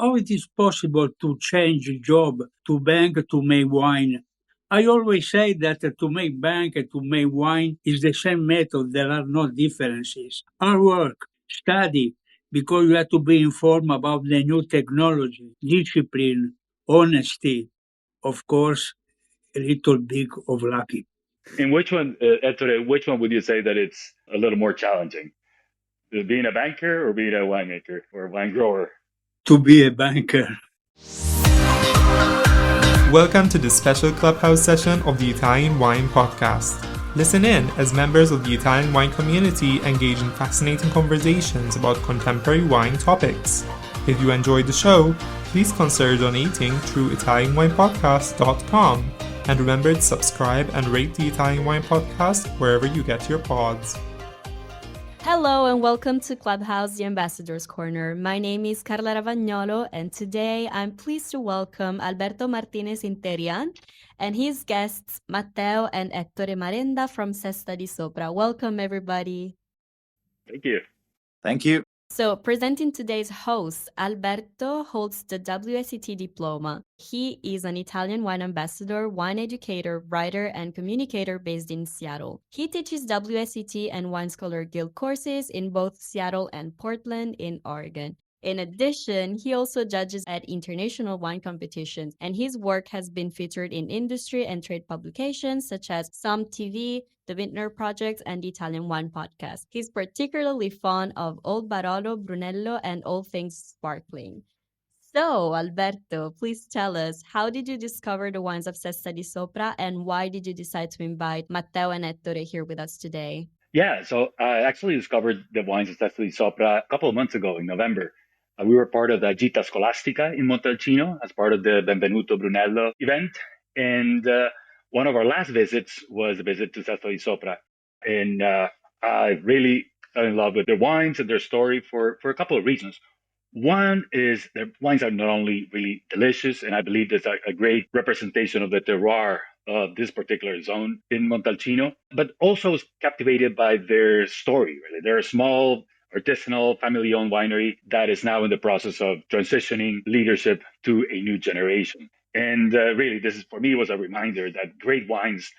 how it is possible to change job to bank to make wine? I always say that to make bank and to make wine is the same method. There are no differences. Hard work, study, because you have to be informed about the new technology, discipline, honesty, of course, a little bit of lucky. In which one, Ettore, which one would you say that it's a little more challenging? Being a banker or being a winemaker or a wine grower? To be a banker. Welcome to this special Clubhouse session of the Italian Wine Podcast. Listen in as members of the Italian wine community engage in fascinating conversations about contemporary wine topics. If you enjoyed the show, please consider donating through ItalianWinePodcast.com. And remember to subscribe and rate the Italian Wine Podcast wherever you get your pods. Hello and welcome to Clubhouse, the Ambassador's Corner. My name is Carla Ravagnolo and today I'm pleased to welcome Alberto Martinez-Interiano and his guests Matteo and Ettore Marenda from Sesta di Sopra. Welcome everybody. Thank you. Thank you. So, presenting today's host, Alberto holds the WSET diploma. He is an Italian wine ambassador, wine educator, writer, and communicator based in Seattle. He teaches WSET and Wine Scholar Guild courses in both Seattle and Portland in Oregon. In addition, he also judges at international wine competitions, and his work has been featured in industry and trade publications such as TV, the Vintner Project, and the Italian Wine Podcast. He's particularly fond of Old Barolo, Brunello, and all things sparkling. So, Alberto, please tell us, how did you discover the wines of Sesta di Sopra, and why did you decide to invite Matteo and Ettore here with us today? Yeah, so I actually discovered the wines of Sesta di Sopra a couple of months ago in November. We were part of the Gita Scolastica in Montalcino as part of the Benvenuto Brunello event. And one of our last visits was a visit to Sesta di Sopra. And I really fell in love with their wines and their story for a couple of reasons. One is their wines are not only really delicious, and I believe there's a great representation of the terroir of this particular zone in Montalcino, but also was captivated by their story, really. They're a small, artisanal, family-owned winery that is now in the process of transitioning leadership to a new generation. And really, this is, for me, was a reminder that great wines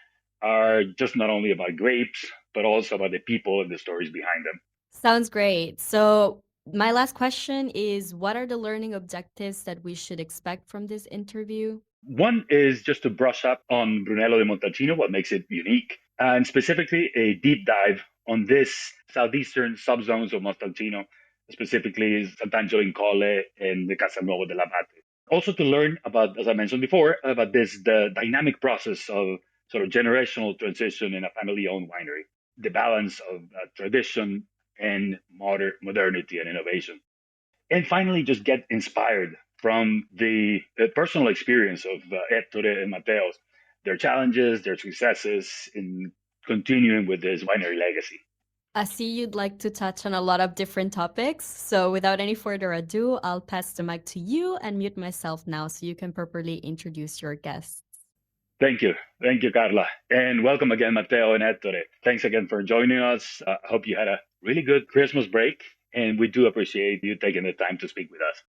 are just not only about grapes, but also about the people and the stories behind them. Sounds great. So, my last question is, what are the learning objectives that we should expect from this interview? One is just to brush up on Brunello di Montalcino, what makes it unique, and specifically a deep dive on this southeastern subzones of Montalcino, specifically Sant'Angelo in Colle and the Castelnuovo dell'Abate. Also to learn about, as I mentioned before, about the dynamic process of sort of generational transition in a family-owned winery, the balance of tradition and modernity and innovation. And finally, just get inspired from the personal experience of Ettore and Matteo, their challenges, their successes in continuing with this winery legacy. I see you'd like to touch on a lot of different topics. So without any further ado, I'll pass the mic to you and mute myself now so you can properly introduce your guests. Thank you. Thank you, Carla. And welcome again, Matteo and Ettore. Thanks again for joining us. I hope you had a really good Christmas break, and we do appreciate you taking the time to speak with us.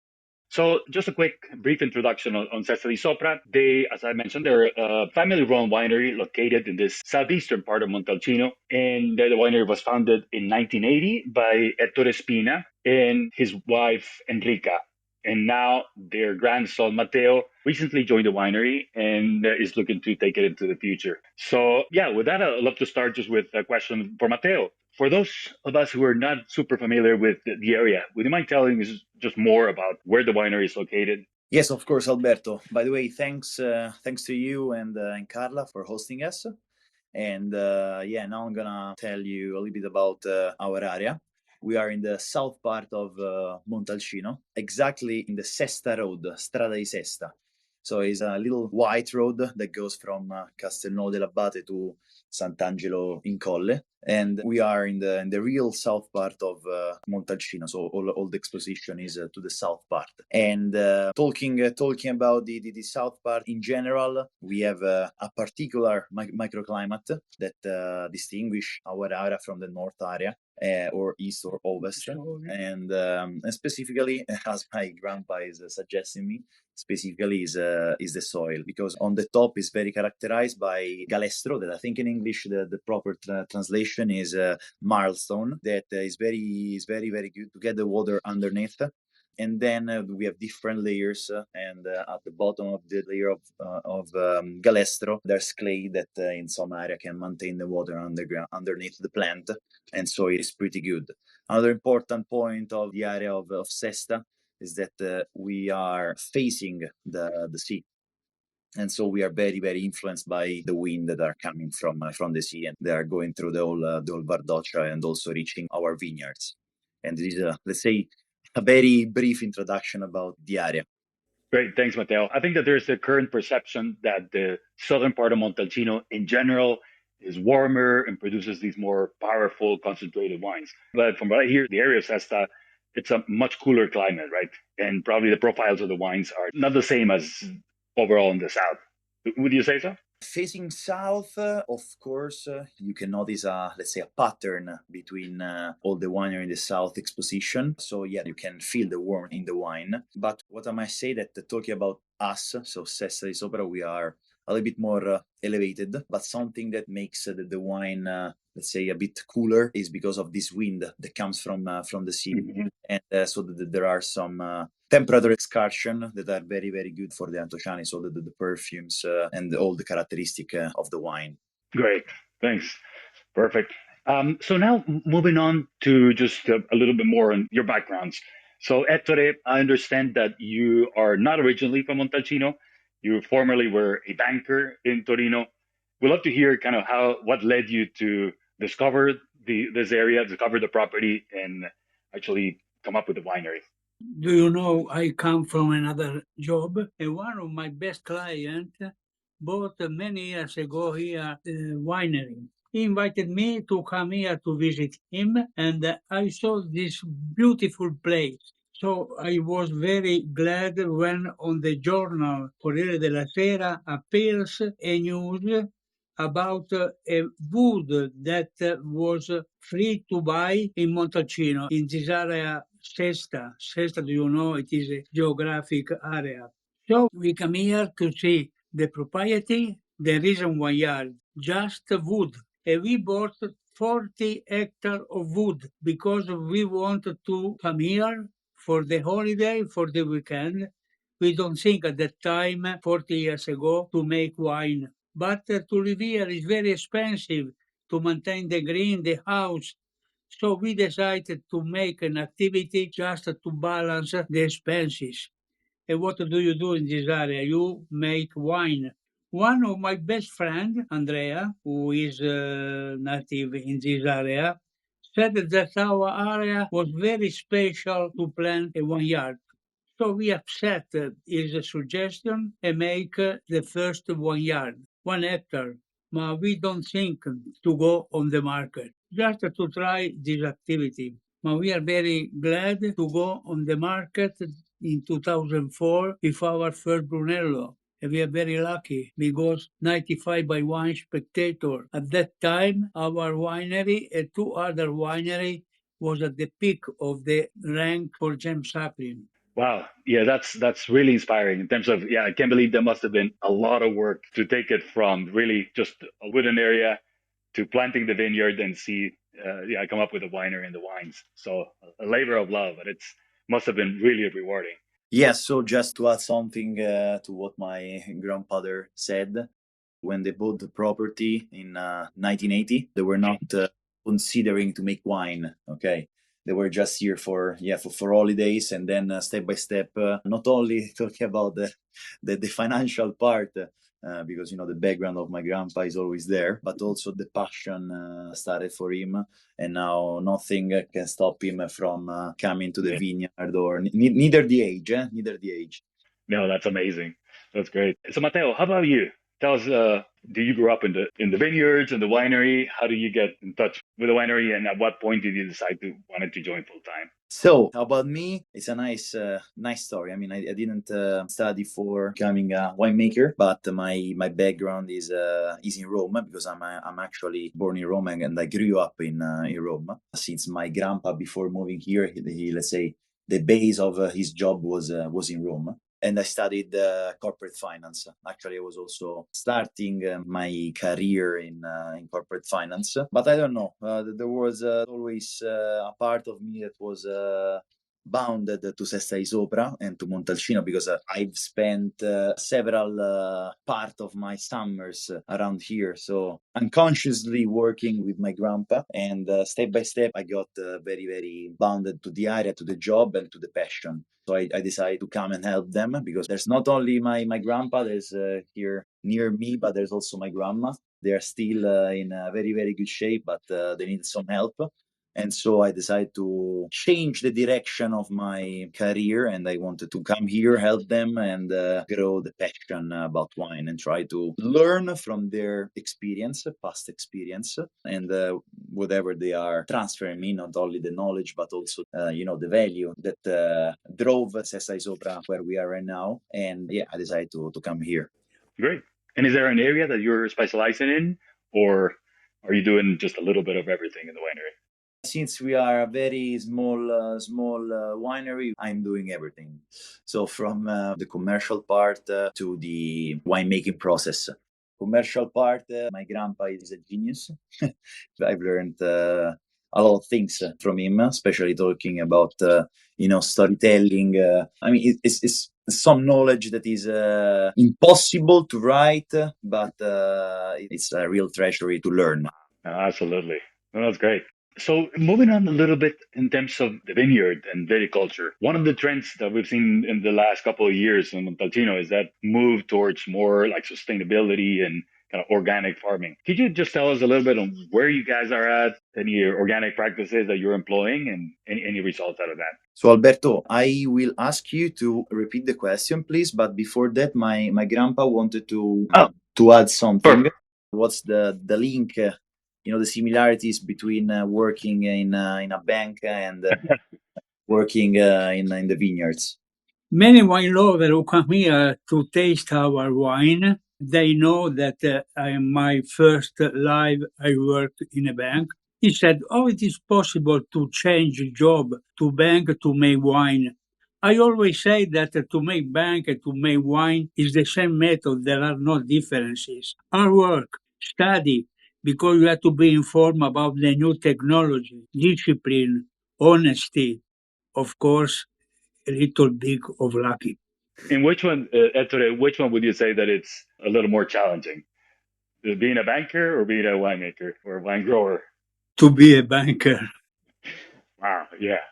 So just a quick, brief introduction on Sesta di Sopra. They, as I mentioned, they're a family-run winery located in this southeastern part of Montalcino. And the winery was founded in 1980 by Ettore Spina and his wife, Enrica. And now their grandson, Matteo, recently joined the winery and is looking to take it into the future. So yeah, with that, I'd love to start just with a question for Matteo. For those of us who are not super familiar with the area, would you mind telling us just more about where the winery is located? Yes, of course, Alberto. By the way, thanks to you and Carla for hosting us. And now I'm gonna tell you a little bit about our area. We are in the south part of Montalcino, exactly in the Sesta Road, Strada di Sesta. So it's a little white road that goes from Castelnuovo dell'Abate to Sant'Angelo in Colle. And we are in the real south part of Montalcino, so all the exposition is to the south part. And talking about the south part in general, we have a particular microclimate that distinguish our area from the north area. Or east or ovest, and specifically, as my grandpa is suggesting me, specifically is the soil, because on the top is very characterized by galestro, that I think in English the proper translation is marlstone, that is very good to get the water underneath. And then we have different layers, and at the bottom of the layer of galestro, there's clay that in some area can maintain the water underneath the plant, and so it is pretty good. Another important point of the area of Sesta is that we are facing the sea. And so we are very influenced by the wind that are coming from the sea, and they are going through the whole Bardoccia and also reaching our vineyards. And this is, let's say, a very brief introduction about the area. Great, thanks, Matteo. I think that there's a current perception that the southern part of Montalcino in general is warmer and produces these more powerful, concentrated wines. But from what I hear, the area of Sesta, it's a much cooler climate, right? And probably the profiles of the wines are not the same as overall in the south. Would you say so? Facing south, of course, you can notice let's say a pattern between all the winery in the south exposition. So yeah, you can feel the warmth in the wine. But what I might say that talking about us, so Sesta di Sopra, we are a little bit more elevated, but something that makes the wine, let's say, a bit cooler is because of this wind that comes from the sea. Mm-hmm. And so there are some temperature excursion that are very good for the Antociani, so the perfumes and all the characteristic of the wine. Great, thanks. Perfect. So now moving on to just a little bit more on your backgrounds. So Ettore, I understand that you are not originally from Montalcino. You formerly were a banker in Torino. We'd love to hear kind of what led you to discover this area, discover the property, and actually come up with the winery. Do you know, I come from another job, and one of my best clients bought many years ago here a winery. He invited me to come here to visit him, and I saw this beautiful place. So I was very glad when on the journal Corriere della Sera appears a news about a wood that was free to buy in Montalcino, in this area Sesta. Sesta, do you know, it is a geographic area. So we come here to see the property. There is a vineyard, just wood. And we bought 40 hectares of wood because we wanted to come here for the holiday, for the weekend. We don't think at that time, 40 years ago, to make wine. But to live here is very expensive to maintain the green, the house. So we decided to make an activity just to balance the expenses. And what do you do in this area? You make wine. One of my best friends, Andrea, who is native in this area, said that our area was very special to plant a vineyard. So we accept his suggestion and make the first vineyard, 1 hectare. But we don't think to go on the market, just to try this activity. But we are very glad to go on the market in 2004 with our first Brunello. And we are very lucky because 95 by Wine Spectator. At that time, our winery and 2 other wineries was at the peak of the rank for James Sapling. Wow. Yeah, that's really inspiring in terms of, I can't believe there must have been a lot of work to take it from really just a wooden area to planting the vineyard and come up with a winery and the wines. So a labor of love, but must have been really rewarding. Yes, so just to add something to what my grandfather said, when they bought the property in 1980, they were not considering to make wine, okay? They were just here for holidays, and then step by step, not only talking about the financial part, because the background of my grandpa is always there, but also the passion started for him, and now nothing can stop him from coming to the vineyard, or neither the age. No, that's amazing. That's great. So Matteo, how about you? Tell us Do you grow up in the vineyards and the winery? How do you get in touch with the winery, and at what point did you decide to wanted to join full time? So about me, it's a nice story. I mean, I didn't study for becoming a winemaker, but my background is in Rome because I'm actually born in Rome and I grew up in Rome. Since my grandpa, before moving here, he let's say the base of his job was in Rome. And I studied corporate finance. Actually, I was also starting my career in corporate finance. But I don't know. There was always a part of me that was bounded to Sesta di Sopra and to Montalcino because I've spent several part of my summers around here. So unconsciously working with my grandpa, and step by step, I got very, very bounded to the area, to the job, and to the passion. So I decided to come and help them because there's not only my grandpa, there's here near me, but there's also my grandma. They are still in very, very good shape, but they need some help. And so I decided to change the direction of my career, and I wanted to come here, help them, and grow the passion about wine and try to learn from their experience, past experience, and whatever they are transferring me, not only the knowledge, but also, the value that drove Sesta di Sopra where we are right now. And yeah, I decided to come here. Great. And is there an area that you're specializing in, or are you doing just a little bit of everything in the winery? Since we are a very small winery, I'm doing everything. So from the commercial part to the winemaking process. Commercial part, my grandpa is a genius. I've learned a lot of things from him, especially talking about storytelling. I mean, it's some knowledge that is impossible to write, but it's a real treasury to learn. Absolutely. Well, that's great. So moving on a little bit in terms of the vineyard and viticulture, one of the trends that we've seen in the last couple of years in Montalcino is that move towards more like sustainability and kind of organic farming. Could you just tell us a little bit on where you guys are at, any organic practices that you're employing, and any results out of that? So Alberto, I will ask you to repeat the question, please. But before that, my grandpa wanted to add something. Perfect. What's the link? The similarities between working in a bank and working in the vineyards. Many wine lovers who come here to taste our wine, they know that in my first life I worked in a bank. He said, "Oh, it is possible to change job to bank to make wine." I always say that to make bank and to make wine is the same method. There are no differences. Hard work, study, because you have to be informed about the new technology, discipline, honesty, of course, a little bit of lucky. In which one, Ettore, which one would you say that it's a little more challenging? Being a banker or being a winemaker or a wine grower? To be a banker. Wow, yeah.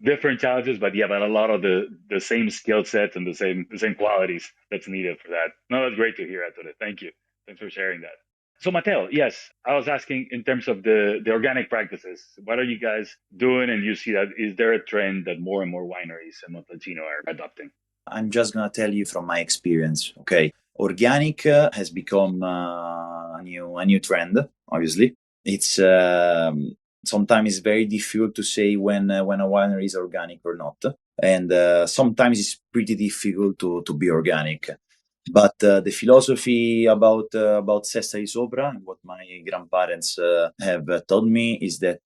Different challenges, but a lot of the same skill sets and the same qualities that's needed for that. No, that's great to hear, Ettore. Thank you. Thanks for sharing that. So Matteo, yes, I was asking in terms of the organic practices. What are you guys doing? And you see that, is there a trend that more and more wineries in Montalcino are adopting? I'm just gonna tell you from my experience. Okay, organic has become a new trend. Obviously, it's sometimes it's very difficult to say when a winery is organic or not, and sometimes it's pretty difficult to be organic. But the philosophy about Sesta di Sopra and what my grandparents have told me is that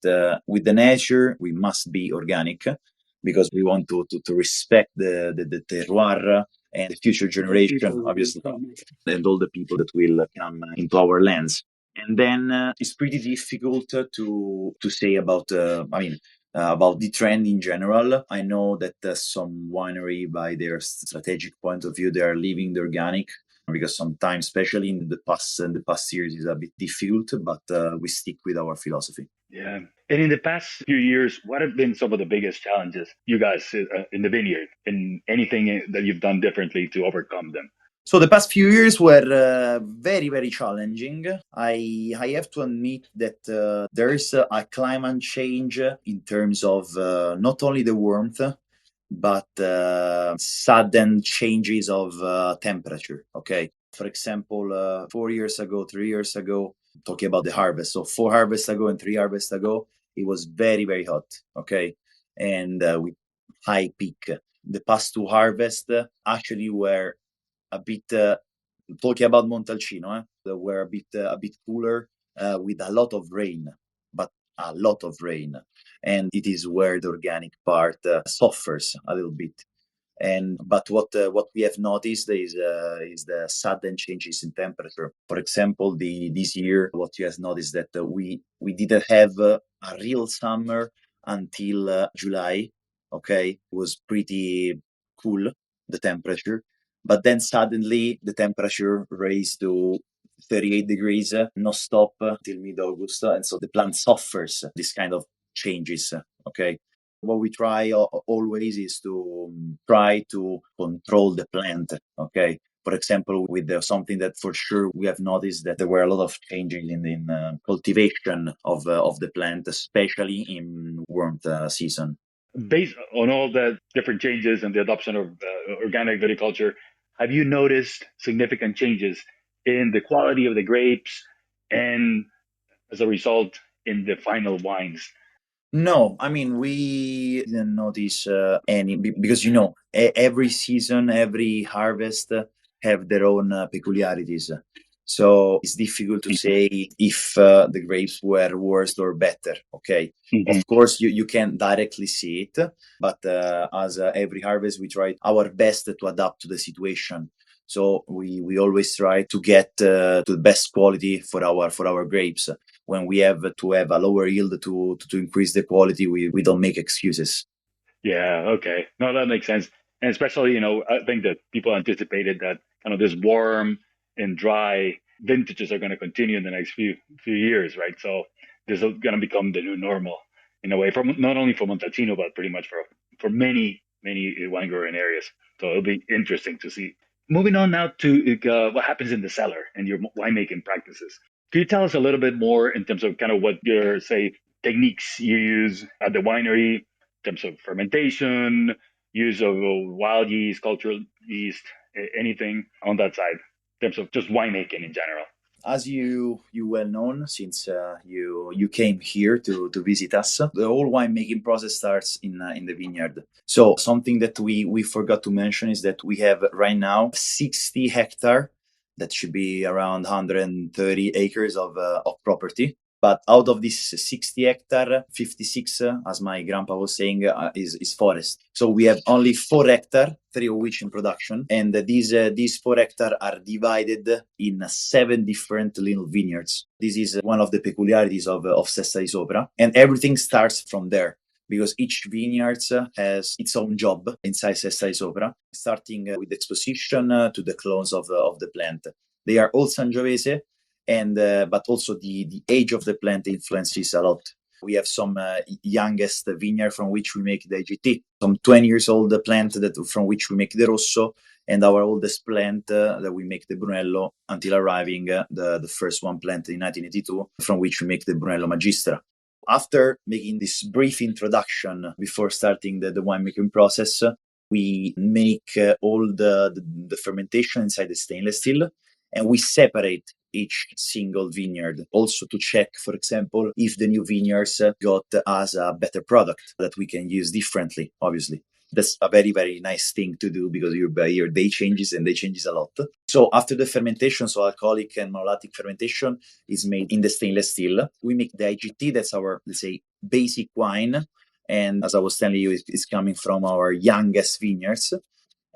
with the nature we must be organic because we want to respect the terroir and the future generation, obviously, and all the people that will come into our lands. And then it's pretty difficult to say about the trend in general. I know that some winery, by their strategic point of view, they are leaving the organic because sometimes, especially in the past years, is a bit difficult. But we stick with our philosophy. Yeah. And in the past few years, what have been some of the biggest challenges you guys in the vineyard, and anything that you've done differently to overcome them? So the past few years were very, very challenging. I have to admit that there is a climate change in terms of not only the warmth, but sudden changes of temperature. Okay, For example, 4 years ago, 3 years ago, talking about the harvest. So 4 harvests ago and 3 harvests ago, it was very, very hot, okay? And with high peak. The past 2 harvests actually were a bit, talking about Montalcino, they were a bit cooler with a lot of rain, but a lot of rain. And it is where the organic part suffers a little bit. But what we have noticed is the sudden changes in temperature. For example, this year, what you have noticed that we didn't have a real summer until July. Okay, it was pretty cool, the temperature, but then suddenly the temperature raised to 38 degrees, no stop till mid-August, and so the plant suffers this kind of changes. Okay, what we try always is to try to control the plant. Okay, for example, with something that for sure we have noticed that there were a lot of changes in cultivation of the plant, especially in warmth season. Based on all the different changes and the adoption of organic viticulture, have you noticed significant changes in the quality of the grapes and, as a result, in the final wines? No, I mean, we didn't notice any because every season, every harvest have their own peculiarities. So it's difficult to say if the grapes were worse or better. Okay, of course you can't directly see it, but as every harvest, we try our best to adapt to the situation. So we always try to get to the best quality for our grapes. When we have to have a lower yield to increase the quality, we don't make excuses. Yeah, okay. No, that makes sense. And especially, I think that people anticipated that kind of this warm and dry vintages are going to continue in the next few years, right? So this is going to become the new normal in a way, for not only for Montalcino, but pretty much for many wine growing areas. So it'll be interesting to see. Moving on now to what happens in the cellar and your winemaking practices. Can you tell us a little bit more in terms of kind of what your, say, techniques you use at the winery, in terms of fermentation, use of wild yeast, cultural yeast, anything on that side, in terms of just winemaking in general? As you well known, since you came here to visit us, the whole winemaking process starts in the vineyard. So something that we forgot to mention is that we have right now 60 hectares. That should be around 130 acres of property. But out of this 60 hectare, 56, as my grandpa was saying, is forest. So we have only 4 hectares, 3 of which in production. And these 4 hectares are divided in 7 different little vineyards. This is one of the peculiarities of Sesta di Sopra. And everything starts from there, because each vineyard has its own job inside Sesta di Sopra, starting with the exposition to the clones of the plant. They are all Sangiovese, and but also the age of the plant influences a lot. We have some youngest vineyard from which we make the IGT, some 20 years old plant from which we make the Rosso, and our oldest plant that we make the Brunello until arriving the first one planted in 1982, from which we make the Brunello Magistra. After making this brief introduction before starting the winemaking process, we make all the fermentation inside the stainless steel, and we separate each single vineyard, also to check, for example, if the new vineyards got us a better product that we can use differently, obviously. That's a very, very nice thing to do because your day changes and they changes a lot. So after the fermentation, so alcoholic and malolactic fermentation is made in the stainless steel. We make the IGT, that's our, let's say, basic wine. And as I was telling you, it's coming from our youngest vineyards.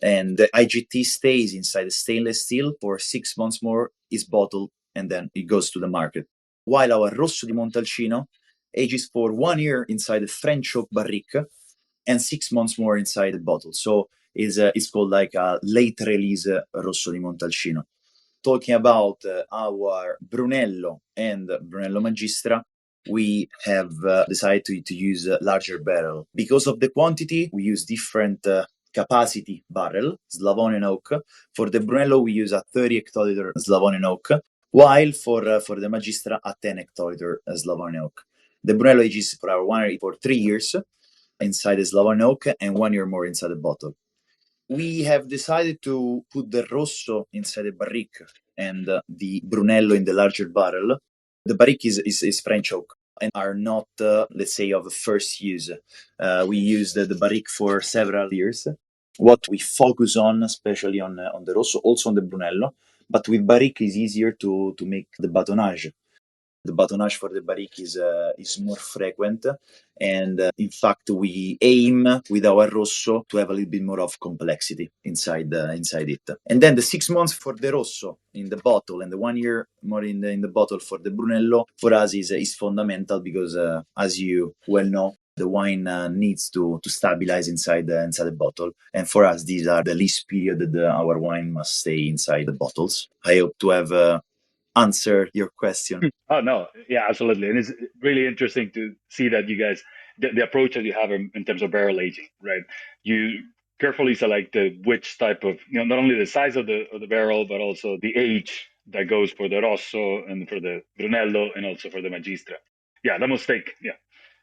And the IGT stays inside the stainless steel for 6 months more, is bottled, and then it goes to the market. While our Rosso di Montalcino ages for 1 year inside the French oak barrique and 6 months more inside the bottle. So it's called like a late release Rosso di Montalcino. Talking about our Brunello and Brunello Magistra, we have decided to use a larger barrel. Because of the quantity, we use different capacity barrel, Slavonian oak. For the Brunello, we use a 30 hectoliter Slavonian oak, while for the Magistra, a 10 hectoliter Slavonian oak. The Brunello ages for our winery for 3 years inside the Slavonian oak and 1 year more inside the bottle. We have decided to put the Rosso inside a barrique and the Brunello in the larger barrel. The barrique is French oak and are not, let's say, of first use. We used the barrique for several years. What we focus on, especially on the Rosso, also on the Brunello, but with barrique is easier to make the batonnage. The batonnage for the barrique is more frequent, and in fact we aim with our Rosso to have a little bit more of complexity inside it. And then the 6 months for the Rosso in the bottle and the 1 year more in the bottle for the Brunello for us is fundamental because as you well know, the wine needs to stabilize inside the bottle, and for us these are the least period that our wine must stay inside the bottles. I hope to have answer your question. Oh no, yeah, absolutely, and it's really interesting to see that you guys the approach that you have in terms of barrel aging, right? You carefully select which type of not only the size of the barrel but also the age that goes for the Rosso and for the Brunello and also for the Magistra. Yeah, that must take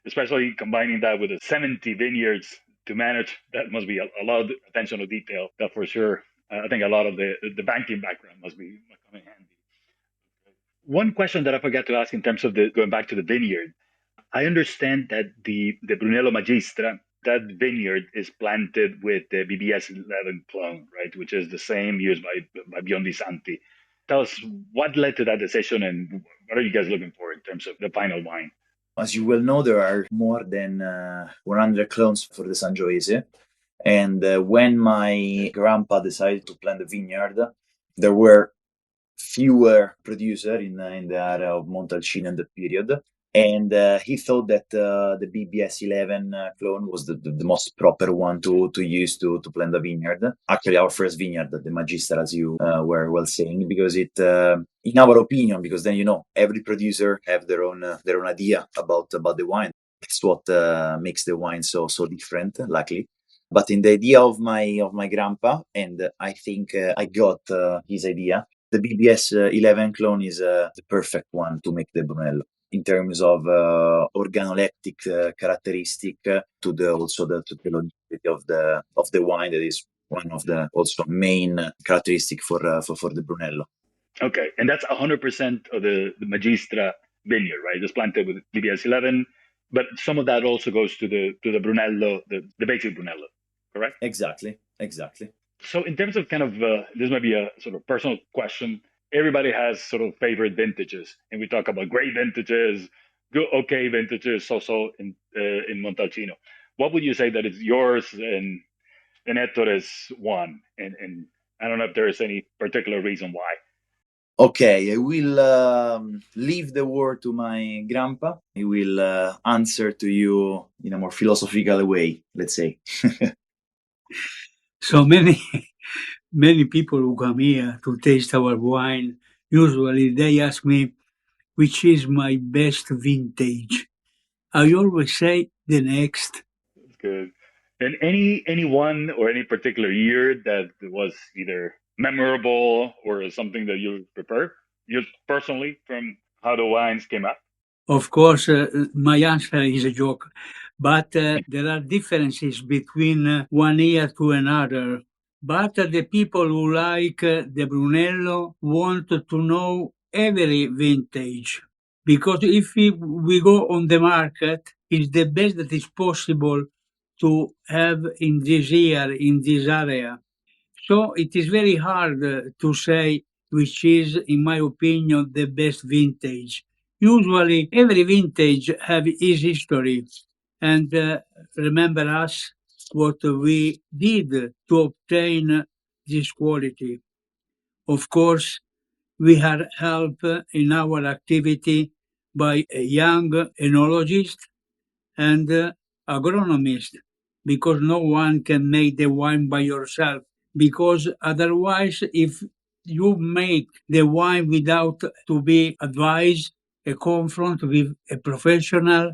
especially combining that with the 70 vineyards to manage. That must be a lot of attention to detail. That for sure. I think a lot of the banking background must be coming handy. One question that I forgot to ask in terms of going back to the vineyard, I understand that the Brunello Magistra, that vineyard is planted with the BBS 11 clone, right, which is the same used by Biondi Santi. Tell us what led to that decision and what are you guys looking for in terms of the final wine? As you well know, there are more than 100 clones for the Sangiovese. And when my grandpa decided to plant the vineyard, there were fewer producers in the area of Montalcino in the period. And he thought that the BBS 11 clone was the most proper one to use to plant the vineyard. Actually, our first vineyard, the Magistra, as you were well saying, because it, in our opinion, because then every producer have their own idea about the wine. That's what makes the wine so different, luckily. But in the idea of my grandpa, and I think I got his idea, the BBS 11 clone is the perfect one to make the Brunello in terms of organoleptic characteristic to the longevity of the wine. That is one of the also main characteristic for the Brunello. Okay, and that's 100% of the Magistra vineyard, right? It's planted with BBS 11, but some of that also goes to the Brunello, the basic Brunello, correct? Exactly. So in terms of kind of, this might be a sort of personal question. Everybody has sort of favorite vintages, and we talk about great vintages, good, okay vintages, so in Montalcino. What would you say that is yours and Ettore is one? And I don't know if there is any particular reason why. Okay, I will leave the word to my grandpa. He will answer to you in a more philosophical way, let's say. So many people who come here to taste our wine, usually they ask me which is my best vintage. I always say the next. That's good. And any one or any particular year that was either memorable or something that you prefer, just personally from how the wines came up? Of course, my answer is a joke, but there are differences between one year to another. But the people who like the Brunello want to know every vintage. Because if we go on the market, it's the best that is possible to have in this year, in this area. So it is very hard to say which is, in my opinion, the best vintage. Usually, every vintage have its history, and remember us what we did to obtain this quality. Of course, we had help in our activity by a young enologist and agronomist, because no one can make the wine by yourself. Because otherwise, if you make the wine without to be advised, a confront with a professional,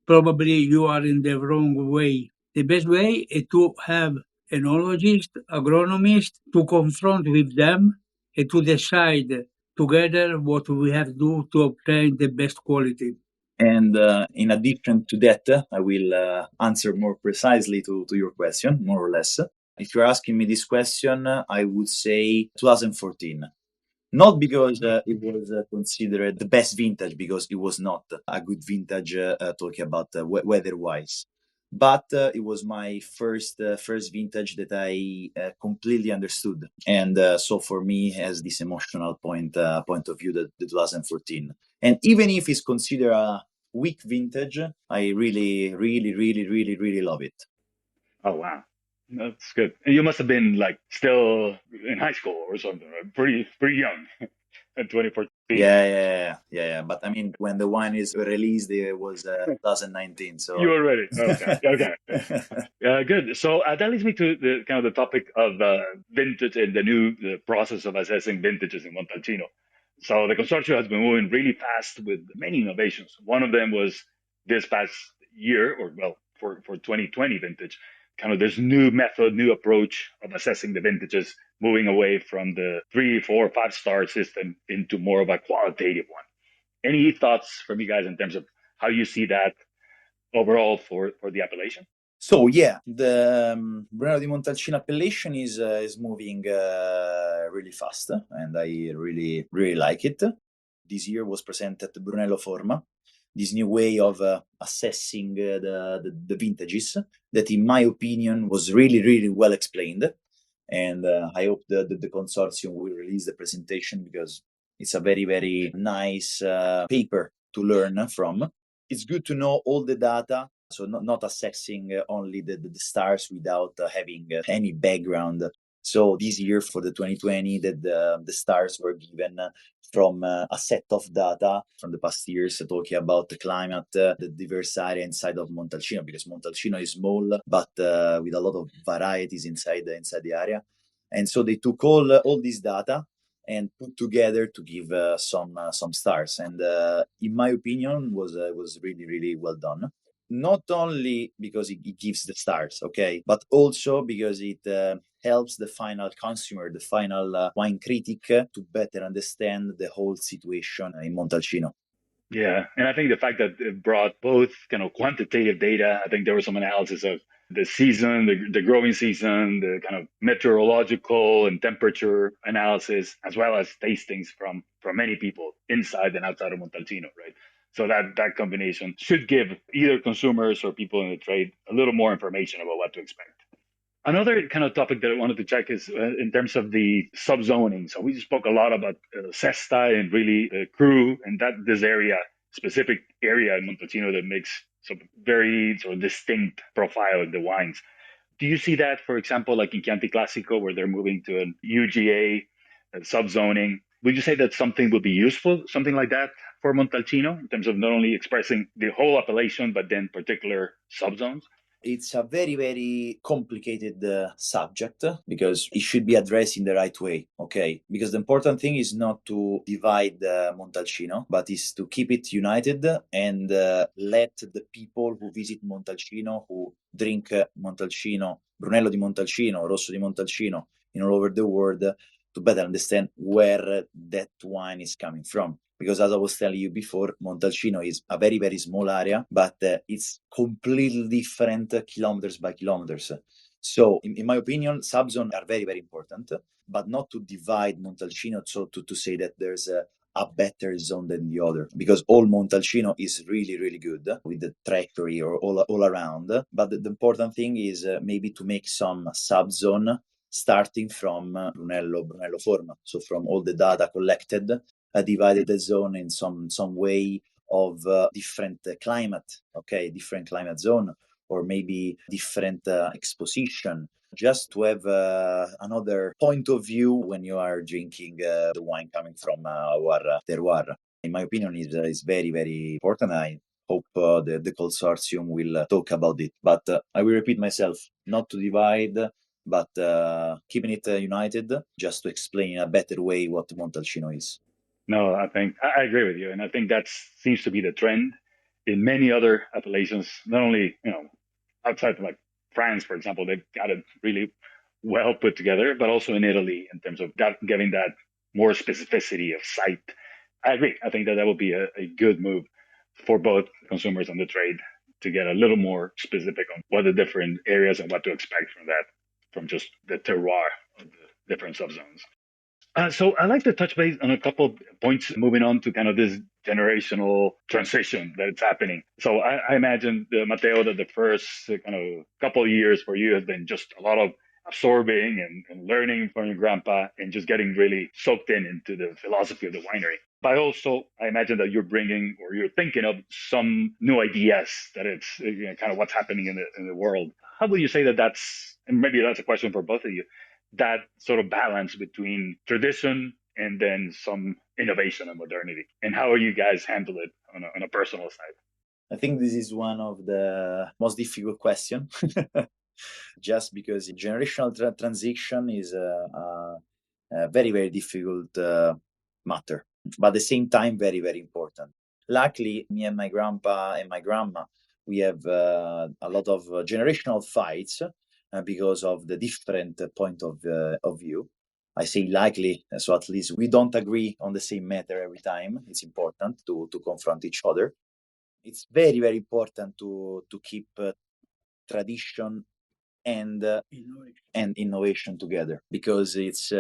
probably you are in the wrong way. The best way is to have enologist, agronomist, to confront with them and to decide together what we have to do to obtain the best quality. And in addition to that, I will answer more precisely to your question, more or less. If you're asking me this question, I would say 2014. Not because it was considered the best vintage, because it was not a good vintage talking about weather-wise. But it was my first vintage that I completely understood, and so for me has this emotional point of view, the 2014. And even if it's considered a weak vintage, I really, really, really, really, really love it. Oh, wow. That's good. And you must have been like still in high school or something, right? Pretty young in 2014. Yeah. But I mean, when the wine is released, it was 2019. So You were ready. Okay. Good. So that leads me to the kind of the topic of vintage and the process of assessing vintages in Montalcino. So the consortium has been moving really fast with many innovations. One of them was this past year, or well, for 2020 vintage, kind of this new method, new approach of assessing the vintages, moving away from the 3, 4, 5-star system into more of a qualitative one. Any thoughts from you guys in terms of how you see that overall for the appellation? So yeah, the Brunello di Montalcino appellation is moving really fast, and I really like it. This year was presented Brunello Forma, this new way of assessing the vintages that, in my opinion, was really well explained. And I hope the consortium will release the presentation, because it's a very nice paper to learn from. It's good to know all the data, so not assessing only the stars without having any background. So this year for the 2020, the stars were given from a set of data from the past years, talking about the climate, the diverse area inside of Montalcino, because Montalcino is small, but with a lot of varieties inside the area. And so they took all this data and put together to give some stars. And in my opinion, was really well done. Not only because it gives the stars, okay, but also because it helps the final consumer, the final wine critic, to better understand the whole situation in Montalcino. Yeah, and I think the fact that it brought both kind of quantitative data, I think there was some analysis of the season, the growing season, the kind of meteorological and temperature analysis, as well as tastings from many people inside and outside of Montalcino, right? So that combination should give either consumers or people in the trade a little more information about what to expect. Another kind of topic that I wanted to check is in terms of the subzoning. So we spoke a lot about Sesta and really Cru and this specific area in Montalcino that makes some very sort of distinct profile in the wines. Do you see that, for example, like in Chianti Classico, where they're moving to an UGA subzoning? Would you say that something would be useful, something like that for Montalcino, in terms of not only expressing the whole appellation, but then particular subzones? It's a very complicated subject, because it should be addressed in the right way, okay? Because the important thing is not to divide Montalcino, but is to keep it united and let the people who visit Montalcino, who drink Montalcino, Brunello di Montalcino, Rosso di Montalcino, in all over the world, to better understand where that wine is coming from. Because as I was telling you before, Montalcino is a very small area, but it's completely different kilometers by kilometers. So in my opinion, subzones are very important, but not to divide Montalcino, so to say that there's a better zone than the other, because all Montalcino is really good with the trajectory or all around. But the important thing is maybe to make some subzone starting from Brunello Forma. So from all the data collected, divided the zone in some way of different climate, okay, different climate zone, or maybe different exposition, just to have another point of view when you are drinking the wine coming from our terroir. In my opinion, is very important. I hope the consortium will talk about it. But I will repeat myself, not to divide, but keeping it united, just to explain in a better way what Montalcino is. No, I think I agree with you, and I think that seems to be the trend in many other appellations. Not only outside of like France, for example, they've got it really well put together, but also in Italy in terms of giving that more specificity of site. I agree. I think that would be a good move for both consumers and the trade to get a little more specific on what the different areas and what to expect from that. from just the terroir of the different subzones. So I'd like to touch base on a couple of points moving on to kind of this generational transition that it's happening. So I imagine, Matteo, that the first kind of couple of years for you has been just a lot of absorbing and learning from your grandpa and just getting really soaked into the philosophy of the winery. But also, I imagine that you're bringing or you're thinking of some new ideas that it's kind of what's happening in the world. How would you say that that's, and maybe that's a question for both of you, that sort of balance between tradition and then some innovation and modernity? And how are you guys handle it on a personal side? I think this is one of the most difficult questions, just because generational transition is a very, very difficult matter, but at the same time, very, very important. Luckily, me and my grandpa and my grandma, we have a lot of generational fights because of the different point of view. I say likely, so at least we don't agree on the same matter every time. It's important to confront each other. It's very, very important to keep tradition and innovation together, because it's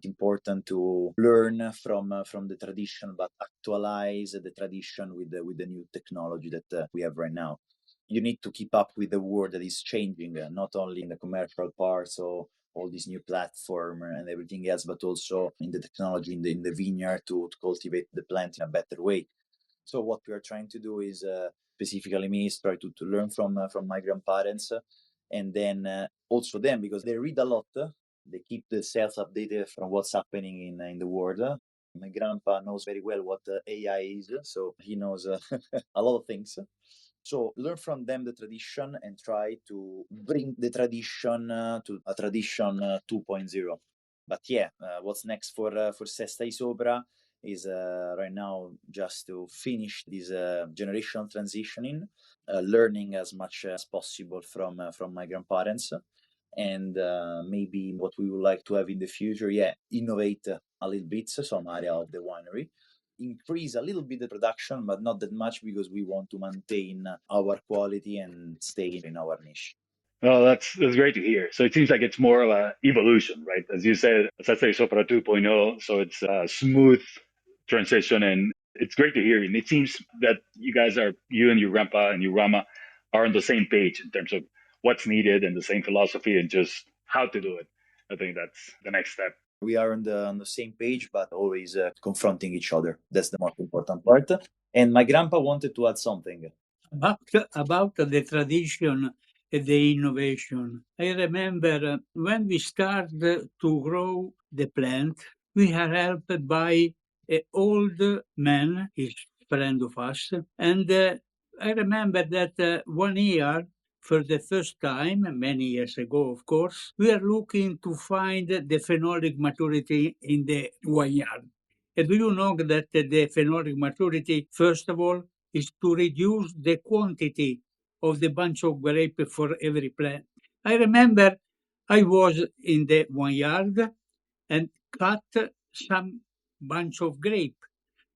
important to learn from the tradition, but actualize the tradition with the new technology that we have right now. You need to keep up with the world that is changing, not only in the commercial parts or all this new platform and everything else, but also in the technology in the vineyard to cultivate the plant in a better way. So what we are trying to do is, specifically me, is try to learn from my grandparents, and then also them, because they read a lot. They keep themselves updated from what's happening in the world. My grandpa knows very well what AI is, so he knows a lot of things. So learn from them the tradition and try to bring the tradition to a tradition 2.0. But yeah, what's next for Sesta di Sopra is right now just to finish this generational transitioning, learning as much as possible from my grandparents, and maybe what we would like to have in the future, innovate a little bit some area of the winery, increase a little bit the production, but not that much, because we want to maintain our quality and stay in our niche. Well, that's great to hear. So it seems like it's more of an evolution, right? As you said, Sesta di Sopra 2.0, so it's a smooth transition, and it's great to hear. And it seems that you and your grandpa and your grandma are on the same page in terms of what's needed and the same philosophy and just how to do it. I think that's the next step. We are on the same page, but always confronting each other. That's the most important part. And my grandpa wanted to add something. About the tradition and the innovation. I remember when we started to grow the plant, we are helped by an old man, he's friend of us, and I remember that 1 year, for the first time, many years ago, of course, we are looking to find the phenolic maturity in the vineyard. And do you know that the phenolic maturity, first of all, is to reduce the quantity of the bunch of grape for every plant? I remember I was in the vineyard and cut some bunch of grape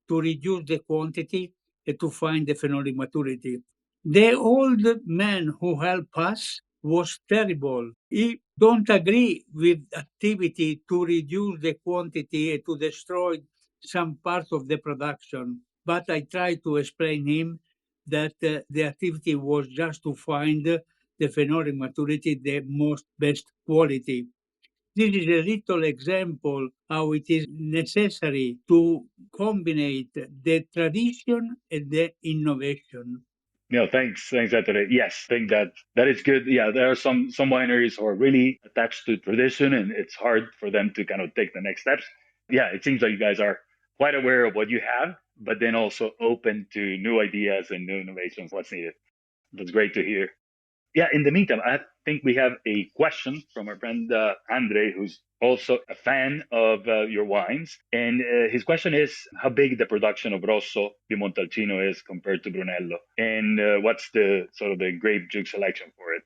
to reduce the quantity and to find the phenolic maturity. The old man who helped us was terrible. He don't agree with activity to reduce the quantity and to destroy some part of the production. But I tried to explain him that the activity was just to find the phenolic maturity, the most best quality. This is a little example how it is necessary to combine the tradition and the innovation. No, thanks, Ettore. Yes, I think that is good. Yeah, there are some wineries who are really attached to tradition, and it's hard for them to kind of take the next steps. Yeah, it seems like you guys are quite aware of what you have, but then also open to new ideas and new innovations, what's needed. That's great to hear. Yeah, in the meantime, I think we have a question from our friend Andre, who's also a fan of your wines. And his question is how big the production of Rosso di Montalcino is compared to Brunello, and what's the sort of the grape juice selection for it.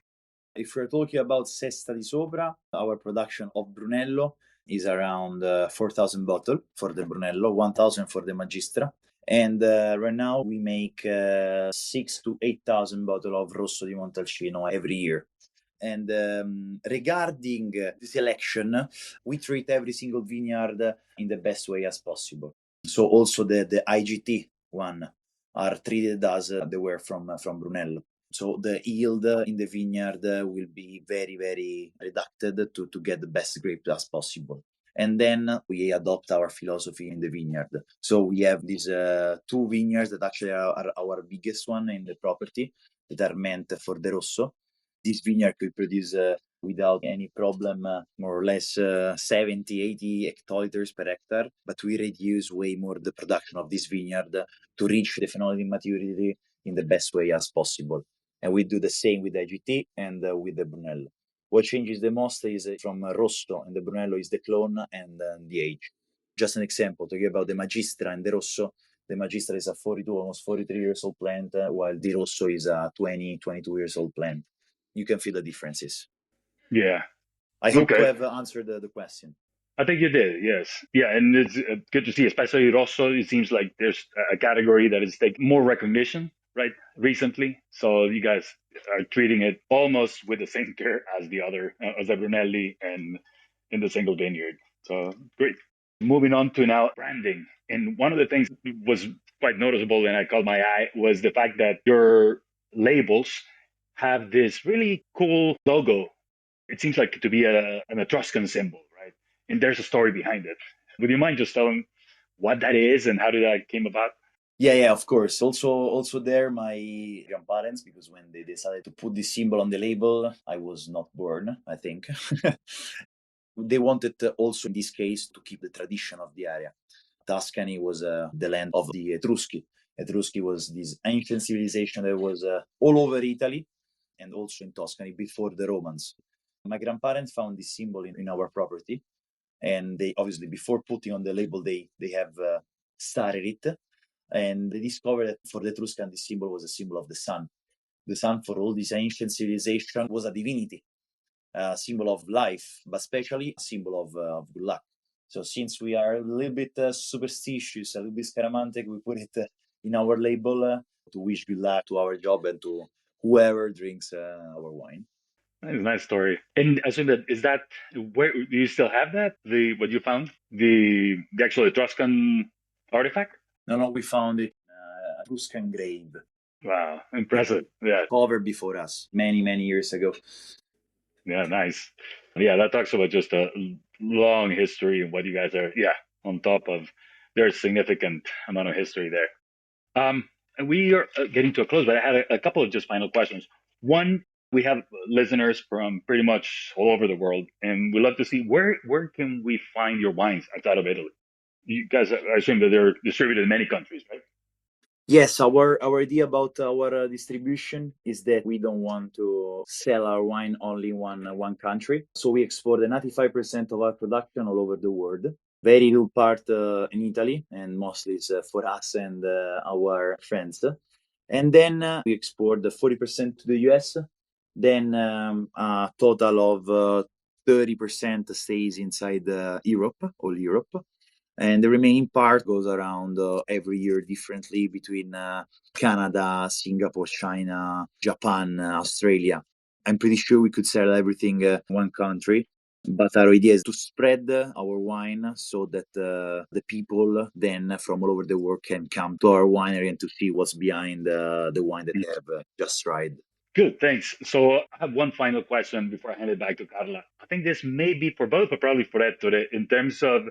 If we're talking about Sesta di Sopra, our production of Brunello is around 4,000 bottles for the Brunello, 1,000 for the Magistra. And right now we make 6,000 to 8,000 bottles of Rosso di Montalcino every year. And regarding the selection, we treat every single vineyard in the best way as possible. So also the IGT one are treated as they were from Brunello. So the yield in the vineyard will be very, very reducted to get the best grape as possible. And then we adopt our philosophy in the vineyard. So we have these two vineyards that actually are our biggest one in the property that are meant for the Rosso. This vineyard could produce without any problem more or less 70, 80 hectoliters per hectare, but we reduce way more the production of this vineyard to reach the phenolic maturity in the best way as possible. And we do the same with the IGT and with the Brunello. What changes the most is from Rosso and the Brunello is the clone and the age. Just an example, talking about the Magistra and the Rosso, the Magistra is a 42, almost 43 years old plant, while the Rosso is a 20, 22 years old plant. You can feel the differences. Yeah. I hope to have answered the question. I think you did, yes. Yeah, and it's good to see, especially Rosso. It seems like there's a category that is taking more recognition, right, recently. So you guys are treating it almost with the same care as the other, as the Brunelli and in the single vineyard. So great. Moving on to now branding. And one of the things that was quite noticeable and I caught my eye was the fact that your labels have this really cool logo. It seems like to be an Etruscan symbol, right? And there's a story behind it. Would you mind just telling what that is and how did that came about? Yeah, of course. Also there, my grandparents, because when they decided to put this symbol on the label, I was not born, I think. They wanted also, in this case, to keep the tradition of the area. Tuscany was the land of the Etrusci. Etrusci was this ancient civilization that was all over Italy and also in Tuscany before the Romans. My grandparents found this symbol in our property, and they obviously, before putting on the label, they have studied it, and they discovered that for the Etruscan, this symbol was a symbol of the sun. The sun, for all this ancient civilization, was a divinity, a symbol of life, but especially a symbol of good luck. So since we are a little bit superstitious, a little bit scaramantic, we put it in our label to wish good luck to our job and to whoever drinks our wine. That's a nice story. And I assume that is that where do you still have that? What you found? The actual Etruscan artifact? No, we found it Etruscan grave. Wow, impressive. Yeah. Covered before us many years ago. Yeah, nice. Yeah, that talks about just a long history and what you guys are, on top of. There's significant amount of history there. And we are getting to a close, but I had a couple of just final questions. One, we have listeners from pretty much all over the world, and we love to see where can we find your wines outside of Italy? You guys, I assume that they're distributed in many countries, right? Yes, our idea about our distribution is that we don't want to sell our wine only in one country. So we export 95% of our production all over the world. Very little part in Italy, and mostly it's for us and our friends. And then we export the 40% to the US. Then a total of 30% stays inside Europe, all Europe. And the remaining part goes around every year differently between Canada, Singapore, China, Japan, Australia. I'm pretty sure we could sell everything in one country, but our idea is to spread our wine so that the people then from all over the world can come to our winery and to see what's behind the wine that they have just tried. Good, thanks. So I have one final question before I hand it back to Carla. I think this may be for both, but probably for Ettore, in terms of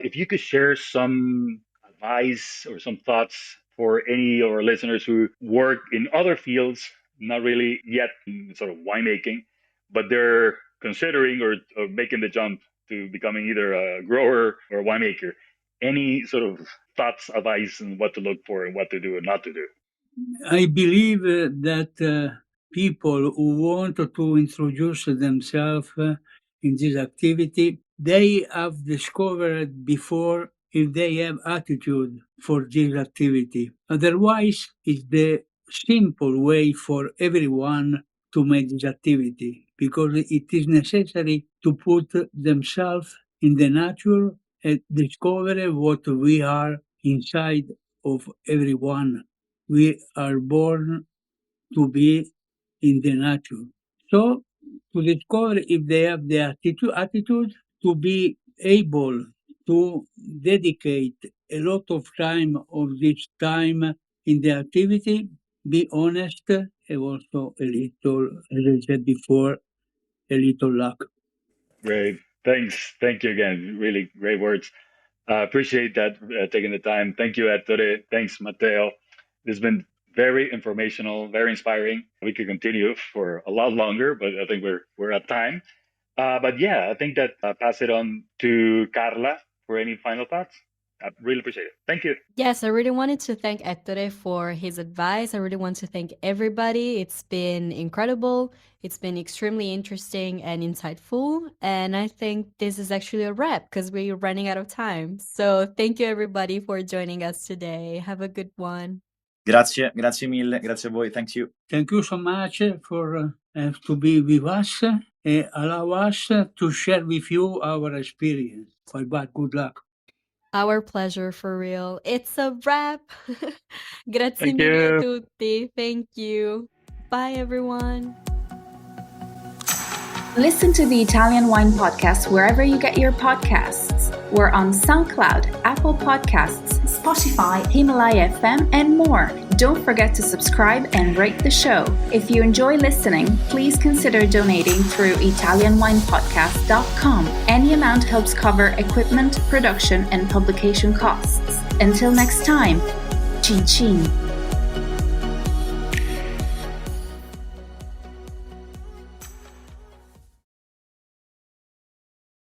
if you could share some advice or some thoughts for any of our listeners who work in other fields, not really yet in sort of winemaking, but they're considering or making the jump to becoming either a grower or a winemaker. Any sort of thoughts, advice, on what to look for and what to do and not to do? I believe that people who want to introduce themselves in this activity, they have discovered before if they have attitude for this activity. Otherwise, it's the simple way for everyone to make this activity because it is necessary to put themselves in the nature and discover what we are inside of everyone. We are born to be in the nature. So to discover if they have the attitude to be able to dedicate a lot of time of this time in the activity, be honest, and also a little, as I said before, a little luck. Great. Thanks. Thank you again. Really great words. Appreciate that, taking the time. Thank you, Ettore. Thanks, Matteo. This has been very informational, very inspiring. We could continue for a lot longer, but I think we're at time. But yeah, I think that pass it on to Carla for any final thoughts. I really appreciate it. Thank you. Yes, I really wanted to thank Ettore for his advice. I really want to thank everybody. It's been incredible. It's been extremely interesting and insightful. And I think this is actually a wrap because we're running out of time. So thank you, everybody, for joining us today. Have a good one. Grazie mille, grazie a voi, thank you. Thank you so much for to be with us and allow us to share with you our experience. Bye-bye. Good luck. Our pleasure, for real. It's a wrap. Grazie Thank mille a you. tutti. Thank you. Bye, everyone. Listen to the Italian Wine Podcast wherever you get your podcasts. We're on SoundCloud, Apple Podcasts, Spotify, Himalaya FM, and more. Don't forget to subscribe and rate the show. If you enjoy listening, please consider donating through italianwinepodcast.com. Any amount helps cover equipment, production, and publication costs. Until next time, cin cin.